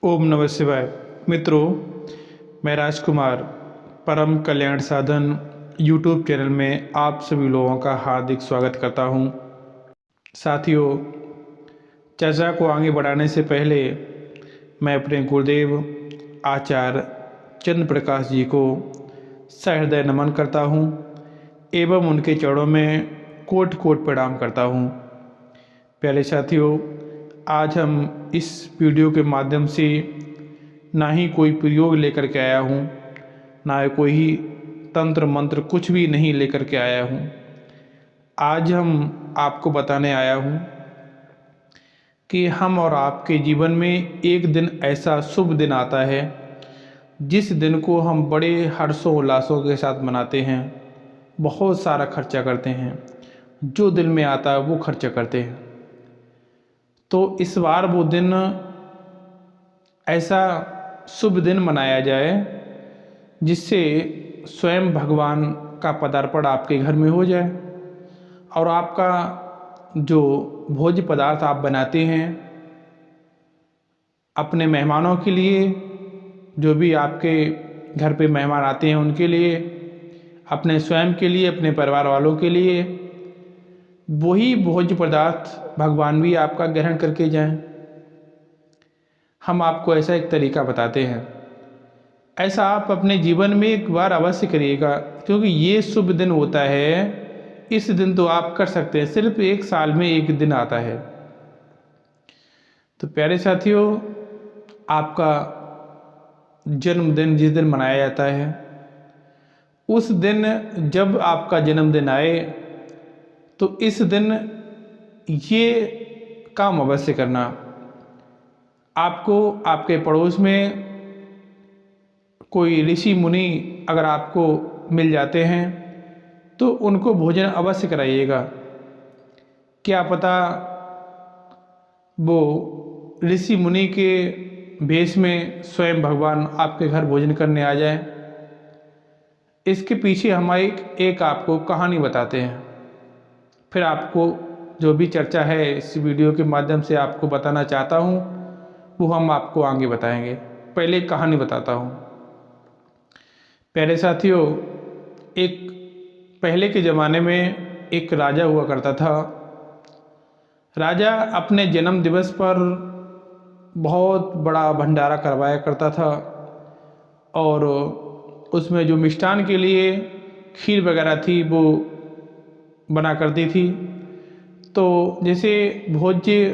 ओम नमः शिवाय। मित्रों, मैं राजकुमार परम कल्याण साधन यूट्यूब चैनल में आप सभी लोगों का हार्दिक स्वागत करता हूं। साथियों, चर्चा को आगे बढ़ाने से पहले मैं अपने गुरुदेव आचार्य चंद्र प्रकाश जी को सहृदय नमन करता हूं एवं उनके चरणों में कोटि कोटि प्रणाम करता हूं। प्यारे साथियों, आज हम इस वीडियो के माध्यम से ना ही कोई प्रयोग लेकर के आया हूँ, ना ही कोई तंत्र मंत्र कुछ भी नहीं लेकर के आया हूँ। आज हम आपको बताने आया हूँ कि हम और आपके जीवन में एक दिन ऐसा शुभ दिन आता है जिस दिन को हम बड़े हर्षों उल्लासों के साथ मनाते हैं, बहुत सारा खर्चा करते हैं, जो दिल में आता है वो खर्चा करते हैं। तो इस बार वो दिन ऐसा शुभ दिन मनाया जाए जिससे स्वयं भगवान का पदार्पण आपके घर में हो जाए और आपका जो भोज्य पदार्थ आप बनाते हैं अपने मेहमानों के लिए, जो भी आपके घर पे मेहमान आते हैं उनके लिए, अपने स्वयं के लिए, अपने परिवार वालों के लिए, वही भोज्य पदार्थ भगवान भी आपका ग्रहण करके जाएं। हम आपको ऐसा एक तरीका बताते हैं। ऐसा आप अपने जीवन में एक बार अवश्य करिएगा, क्योंकि ये शुभ दिन होता है। इस दिन तो आप कर सकते हैं, सिर्फ एक साल में एक दिन आता है। तो प्यारे साथियों, आपका जन्मदिन जिस दिन मनाया जाता है, उस दिन जब आपका जन्मदिन आए तो इस दिन ये काम अवश्य करना। आपको आपके पड़ोस में कोई ऋषि मुनि अगर आपको मिल जाते हैं तो उनको भोजन अवश्य कराइएगा। क्या पता वो ऋषि मुनि के भेष में स्वयं भगवान आपके घर भोजन करने आ जाए। इसके पीछे हम एक आपको कहानी बताते हैं, फिर आपको जो भी चर्चा है इस वीडियो के माध्यम से आपको बताना चाहता हूँ वो हम आपको आगे बताएंगे। पहले एक कहानी बताता हूँ। प्यारे साथियों, एक पहले के ज़माने में एक राजा हुआ करता था। राजा अपने जन्म दिवस पर बहुत बड़ा भंडारा करवाया करता था और उसमें जो मिष्ठान के लिए खीर वगैरह थी वो बना करती थी। तो जैसे भोज्य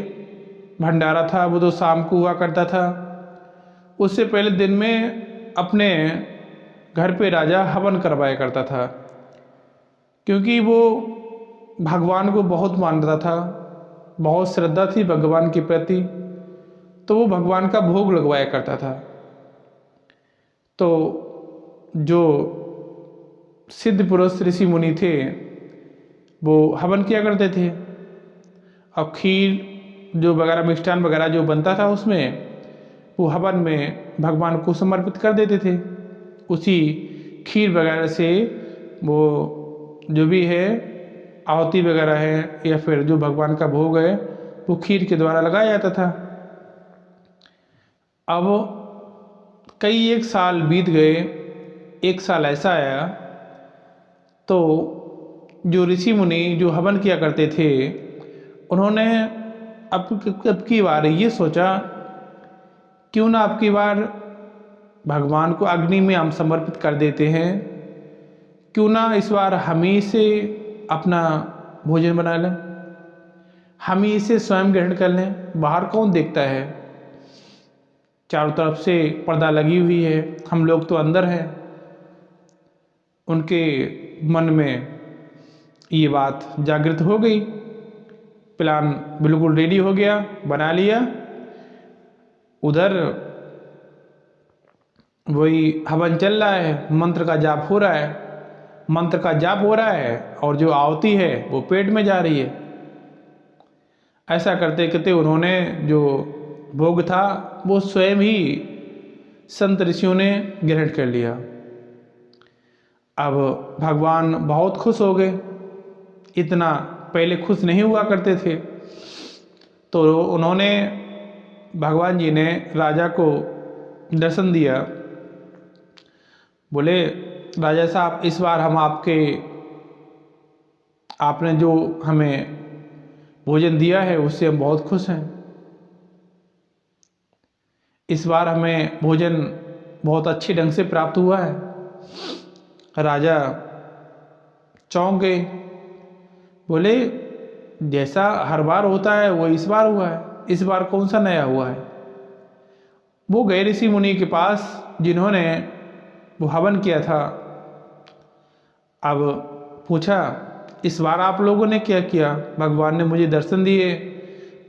भंडारा था वो तो शाम को हुआ करता था। उससे पहले दिन में अपने घर पे राजा हवन करवाया करता था, क्योंकि वो भगवान को बहुत मानता था, बहुत श्रद्धा थी भगवान के प्रति, तो वो भगवान का भोग लगवाया करता था। तो जो सिद्ध पुरुष ऋषि मुनि थे वो हवन किया करते थे और खीर जो वगैरह मिष्ठान वगैरह जो बनता था उसमें वो हवन में भगवान को समर्पित कर देते थे। उसी खीर वगैरह से वो जो भी है आहुति वगैरह है या फिर जो भगवान का भोग है वो खीर के द्वारा लगाया जाता था। अब कई एक साल बीत गए। एक साल ऐसा आया तो जो ऋषि मुनि जो हवन किया करते थे उन्होंने अब की बार ये सोचा, क्यों ना अब की बार भगवान को अग्नि में हम समर्पित कर देते हैं, क्यों ना इस बार हम ही से अपना भोजन बना लें, हम ही इसे स्वयं ग्रहण कर लें। बाहर कौन देखता है, चारों तरफ से पर्दा लगी हुई है, हम लोग तो अंदर हैं। उनके मन में ये बात जागृत हो गई। प्लान बिल्कुल रेडी हो गया, बना लिया। उधर वही हवन चल रहा है, मंत्र का जाप हो रहा है, मंत्र का जाप हो रहा है और जो आहुति है वो पेट में जा रही है। ऐसा करते करते उन्होंने जो भोग था वो स्वयं ही संत ऋषियों ने ग्रहण कर लिया। अब भगवान बहुत खुश हो गए, इतना पहले खुश नहीं हुआ करते थे। तो उन्होंने भगवान जी ने राजा को दर्शन दिया। बोले, राजा साहब, इस बार हम आपने जो हमें भोजन दिया है उससे हम बहुत खुश हैं। इस बार हमें भोजन बहुत अच्छे ढंग से प्राप्त हुआ है। राजा चौंक गए। बोले, जैसा हर बार होता है वो इस बार हुआ है, इस बार कौन सा नया हुआ है। वो गए ऋषि मुनि के पास जिन्होंने वो हवन किया था। अब पूछा, इस बार आप लोगों ने क्या किया। भगवान ने मुझे दर्शन दिए,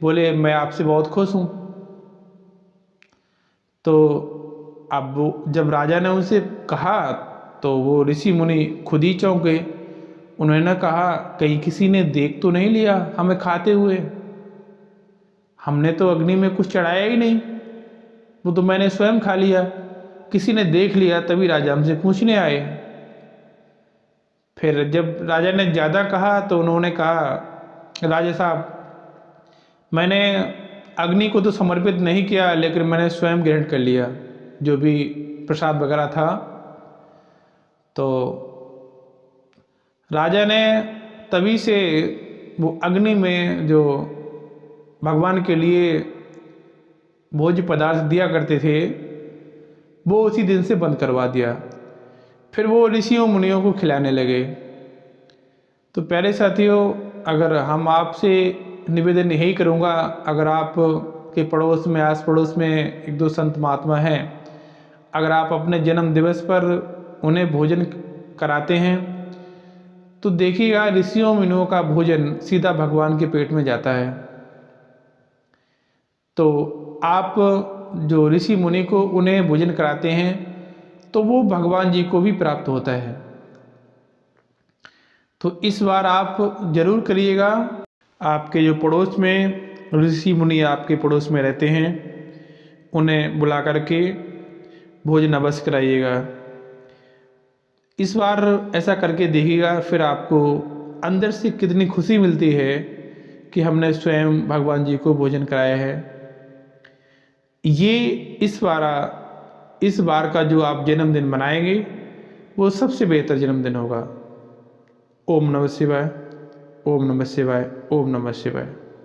बोले मैं आपसे बहुत खुश हूँ। तो अब जब राजा ने उनसे कहा तो वो ऋषि मुनि खुद ही चौंक गए। उन्होंने कहा, कहीं किसी ने देख तो नहीं लिया हमें खाते हुए। हमने तो अग्नि में कुछ चढ़ाया ही नहीं, वो तो मैंने स्वयं खा लिया। किसी ने देख लिया तभी राजा हमसे पूछने आए। फिर जब राजा ने ज़्यादा कहा तो उन्होंने कहा, राजा साहब, मैंने अग्नि को तो समर्पित नहीं किया, लेकिन मैंने स्वयं ग्रहण कर लिया जो भी प्रसाद वगैरह था। तो राजा ने तभी से वो अग्नि में जो भगवान के लिए भोज्य पदार्थ दिया करते थे वो उसी दिन से बंद करवा दिया। फिर वो ऋषियों मुनियों को खिलाने लगे। तो प्यारे साथियों, अगर हम आपसे निवेदन यही करूँगा, अगर आप के पड़ोस में, आस पड़ोस में एक दो संत महात्मा हैं, अगर आप अपने जन्म दिवस पर उन्हें भोजन कराते हैं तो देखिएगा ऋषियों मुनियों का भोजन सीधा भगवान के पेट में जाता है। तो आप जो ऋषि मुनि को उन्हें भोजन कराते हैं तो वो भगवान जी को भी प्राप्त होता है। तो इस बार आप जरूर करिएगा। आपके जो पड़ोस में ऋषि मुनि आपके पड़ोस में रहते हैं उन्हें बुला करके भोजन अवश्य कराइएगा। इस बार ऐसा करके देखिएगा, फिर आपको अंदर से कितनी खुशी मिलती है कि हमने स्वयं भगवान जी को भोजन कराया है। ये इस बार का जो आप जन्मदिन मनाएंगे वो सबसे बेहतर जन्मदिन होगा। ओम नमः शिवाय, ओम नमः शिवाय, ओम नमः शिवाय।